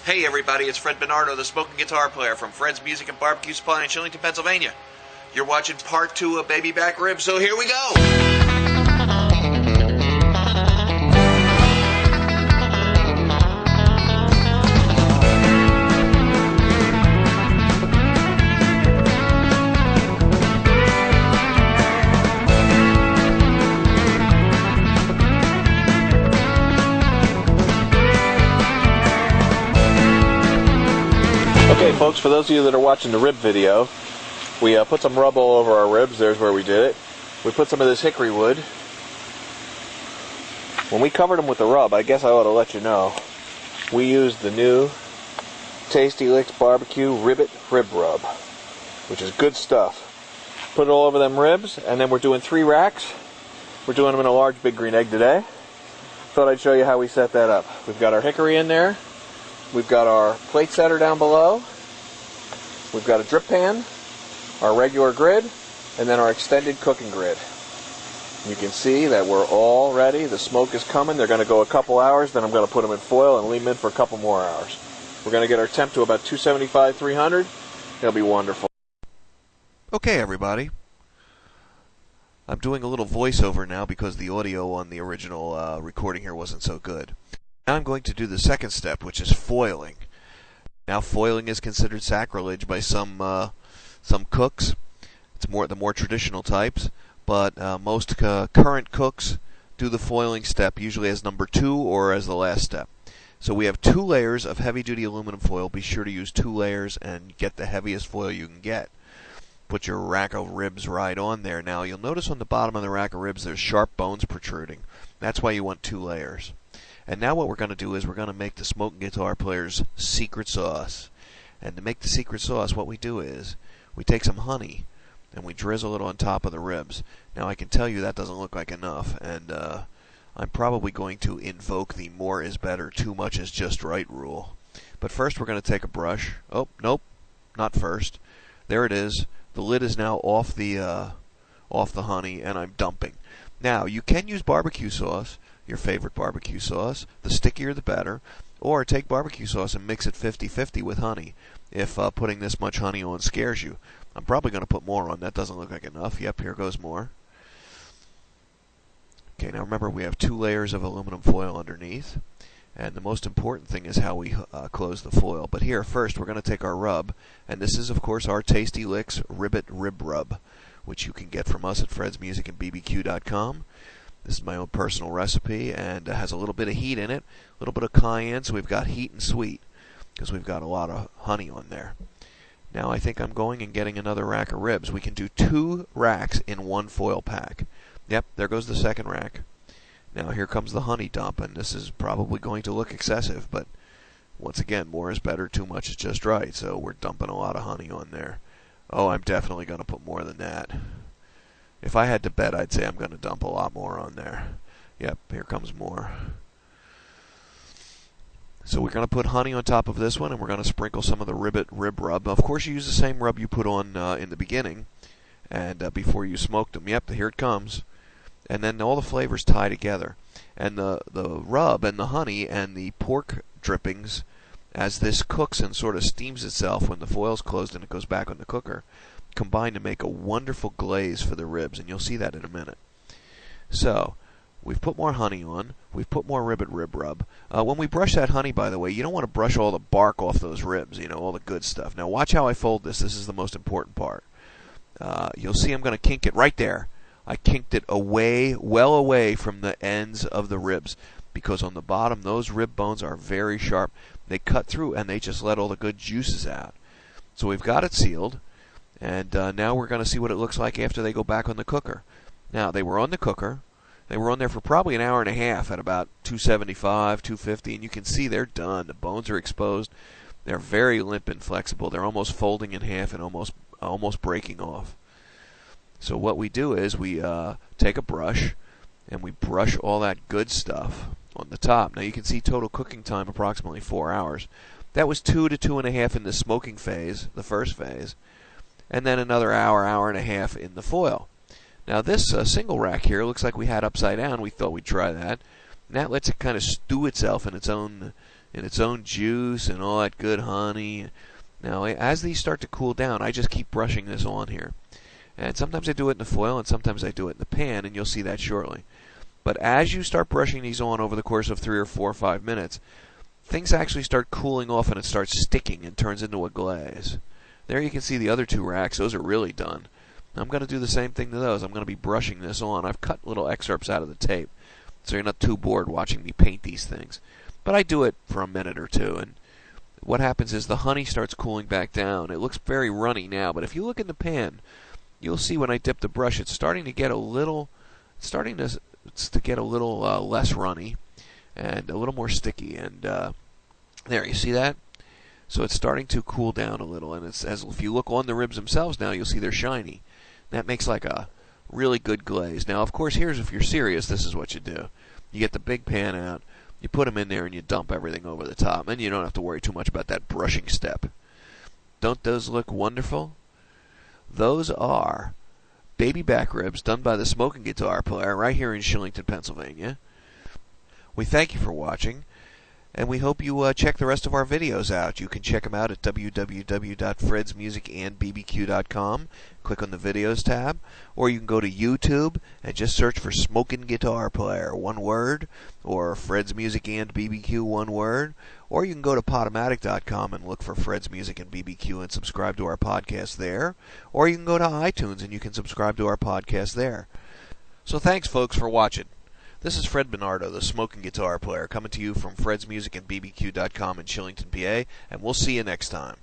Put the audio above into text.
Hey everybody, it's Fred Bernardo, the Smoking Guitar Player from Fred's Music and Barbecue Supply in Shillington, Pennsylvania. You're watching part 2 of Babyback Ribs, so here we go! Okay folks, for those of you that are watching the rib video, we put some rub all over our ribs. There's where we did it. We put some of this hickory wood. When we covered them with the rub, I guess I ought to let you know, we used the new Tasty Licks Barbecue Ribbit Rib Rub, which is good stuff. Put it all over them ribs, and then we're doing 3 racks. We're doing them in a large Big Green Egg today. Thought I'd show you how we set that up. We've got our hickory in there. We've got our plate setter down below. We've got a drip pan, our regular grid, and then our extended cooking grid. You can see that we're all ready. The smoke is coming. They're going to go a couple hours. Then I'm going to put them in foil and leave them in for a couple more hours. We're going to get our temp to about 275, 300. It'll be wonderful. Okay, everybody. I'm doing a little voiceover now because the audio on the original recording here wasn't so good. Now I'm going to do the second step, which is foiling. Now foiling is considered sacrilege by some cooks. It's the more traditional types, but most current cooks do the foiling step usually as number 2 or as the last step. So we have 2 layers of heavy-duty aluminum foil. Be sure to use 2 layers and get the heaviest foil you can get. Put your rack of ribs right on there. Now you'll notice on the bottom of the rack of ribs there's sharp bones protruding. That's why you want 2 layers. And now what we're going to do is we're going to make the Smoking Guitar Player's secret sauce. And to make the secret sauce, what we do is we take some honey and we drizzle it on top of the ribs. Now I can tell you that doesn't look like enough, and I'm probably going to invoke the more is better, too much is just right rule. But first we're going to take a brush. Oh, nope, not first. There it is. The lid is now off the honey, and I'm dumping. Now you can use barbecue sauce, your favorite barbecue sauce. The stickier the better. Or take barbecue sauce and mix it 50-50 with honey if putting this much honey on scares you. I'm probably going to put more on. That doesn't look like enough. Yep, here goes more. Okay, now remember we have 2 layers of aluminum foil underneath. And the most important thing is how we close the foil. But here, first, we're going to take our rub. And this is, of course, our Tasty Licks Ribbit Rib Rub, which you can get from us at fredsmusicandbbq.com. This is my own personal recipe, and it has a little bit of heat in it, a little bit of cayenne, so we've got heat and sweet, because we've got a lot of honey on there. Now I think I'm going and getting another rack of ribs. We can do 2 racks in 1 foil pack. Yep, there goes the second rack. Now here comes the honey dump, and this is probably going to look excessive, but once again, more is better, too much is just right, so we're dumping a lot of honey on there. Oh, I'm definitely going to put more than that. If I had to bet, I'd say I'm going to dump a lot more on there. Yep, here comes more. So we're going to put honey on top of this one, and we're going to sprinkle some of the Ribbit Rib Rub. Of course, you use the same rub you put on in the beginning, and before you smoked them. Yep, here it comes. And then all the flavors tie together. And the rub and the honey and the pork drippings, as this cooks and sort of steams itself when the foil's closed and it goes back on the cooker, combine to make a wonderful glaze for the ribs, and you'll see that in a minute. So, we've put more honey on, we've put more Ribbit Rib Rub. When we brush that honey, by the way, you don't want to brush all the bark off those ribs, you know, all the good stuff. Now watch how I fold this. This is the most important part. You'll see I'm going to kink it right there. I kinked it away, well away from the ends of the ribs, because on the bottom those rib bones are very sharp. They cut through and they just let all the good juices out. So we've got it sealed. And now we're going to see what it looks like after they go back on the cooker. Now, they were on the cooker. They were on there for probably an hour and a half at about 275, 250, and you can see they're done. The bones are exposed. They're very limp and flexible. They're almost folding in half and almost breaking off. So what we do is we take a brush, and we brush all that good stuff on the top. Now, you can see total cooking time approximately 4 hours. That was 2 to 2.5 in the smoking phase, the first phase. And then another hour, hour and a half in the foil. Now this single rack here looks like we had upside down. We thought we'd try that. And that lets it kind of stew itself in its own in its own juice and all that good honey. Now, as these start to cool down, I just keep brushing this on here. And sometimes I do it in the foil, and sometimes I do it in the pan, and you'll see that shortly. But as you start brushing these on over the course of 3 or 4 or 5 minutes, things actually start cooling off and it starts sticking and turns into a glaze. There you can see the other 2 racks. Those are really done. I'm going to do the same thing to those. I'm going to be brushing this on. I've cut little excerpts out of the tape, so you're not too bored watching me paint these things. But I do it for a minute or 2, and what happens is the honey starts cooling back down. It looks very runny now, but if you look in the pan, you'll see when I dip the brush, it's starting to get a little, less runny and a little more sticky. And there, you see that? So it's starting to cool down a little, and if you look on the ribs themselves now, you'll see they're shiny. That makes like a really good glaze. Now, of course, if you're serious, this is what you do. You get the big pan out, you put them in there, and you dump everything over the top, and you don't have to worry too much about that brushing step. Don't those look wonderful? Those are Babyback ribs done by the Smoking Guitar Player right here in Shillington, Pennsylvania. We thank you for watching, and we hope you check the rest of our videos out. You can check them out at www.fredsmusicandbbq.com. Click on the Videos tab, or you can go to YouTube and just search for Smokin' Guitar Player, one word, or Fred's Music and BBQ, one word, or you can go to Podomatic.com and look for Fred's Music and BBQ and subscribe to our podcast there, or you can go to iTunes and you can subscribe to our podcast there. So thanks, folks, for watching. This is Fred Bernardo, the Smoking Guitar Player, coming to you from fredsmusicandbbq.com in Shillington, PA, and we'll see you next time.